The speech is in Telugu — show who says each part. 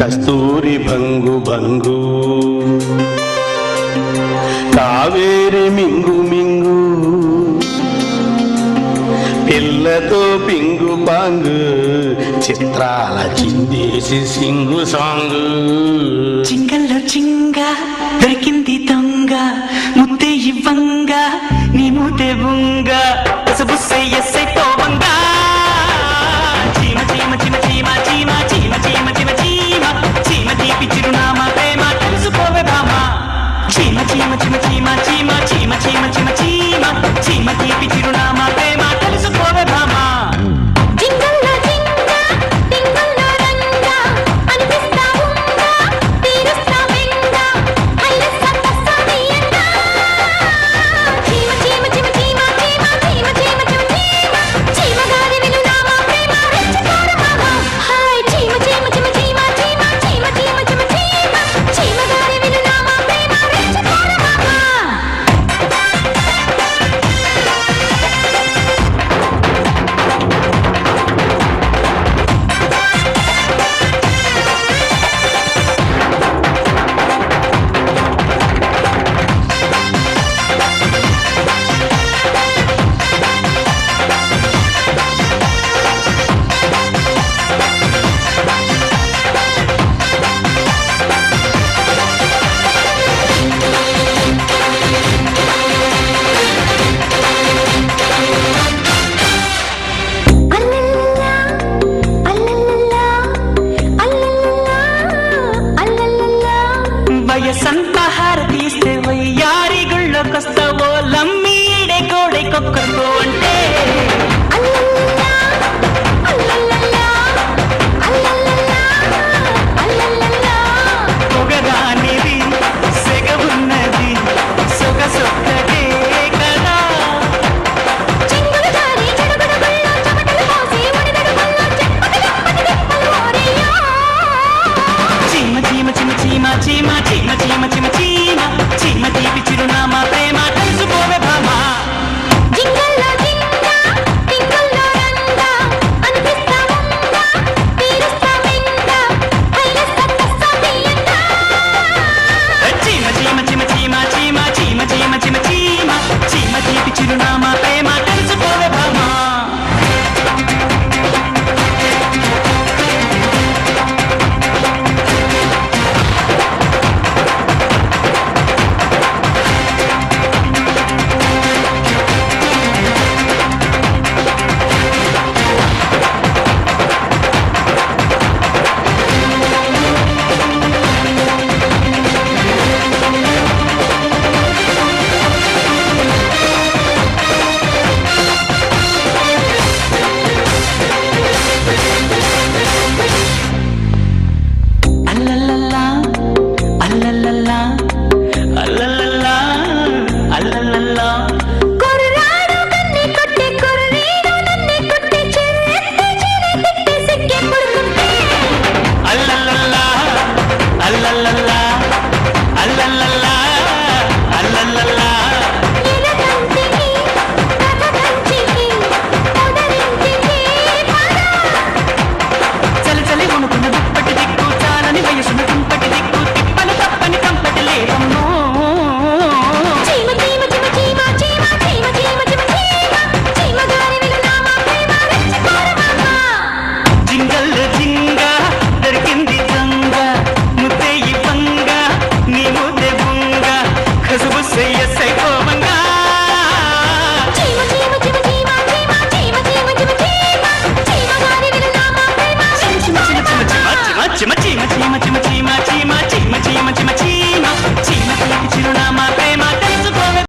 Speaker 1: కస్తూరి భంగు భంగు కావేరి మింగు మింగు పిల్లతో పింగు పాంగు చిత్రాల చిందేసి సింగు సాంగు
Speaker 2: చింగల్లో చింగ దొరికింది దొంగ ముద్దే ఇవ్వంగ నీ మూతే బుంగ బుస్సై ఎస్సై పోవంగ చీమ చీమ చీమ చీమ చీమ చీమ చీమ చీమ చీమ చీమ తీపి చిరునామా ప్రేమ తెలుసుకోవే భామ చీమ చీమ చీమ చీమ చీమ చీమ చీమ చీమ చీమ చీమ తీపి చిరునామా ప్రేమ తెలుసుకోవే భామ వయసంతా హారతీస్తే వయ్యారి గుళ్ళోకొస్తావో లమ్మి ఈడే కోడై కొక్కర్కో అంటే పొగరానిది సెగ ఉన్నది సొగసొక్కటే కదా చీమ చీమ చీమ చీమ చీమ చీమ చీమ చీమ చీమ చీమ తీపి చిరునామా ప్రేమ తెలుసుకోవే భామ చీమ చీమ చీమ చీమ చీమ చీమ చీమ చీమ చీమ చీమ తీపి చిరునామా ప్రేమ తెలుసుకోవే భామ Say yes, say oh my God.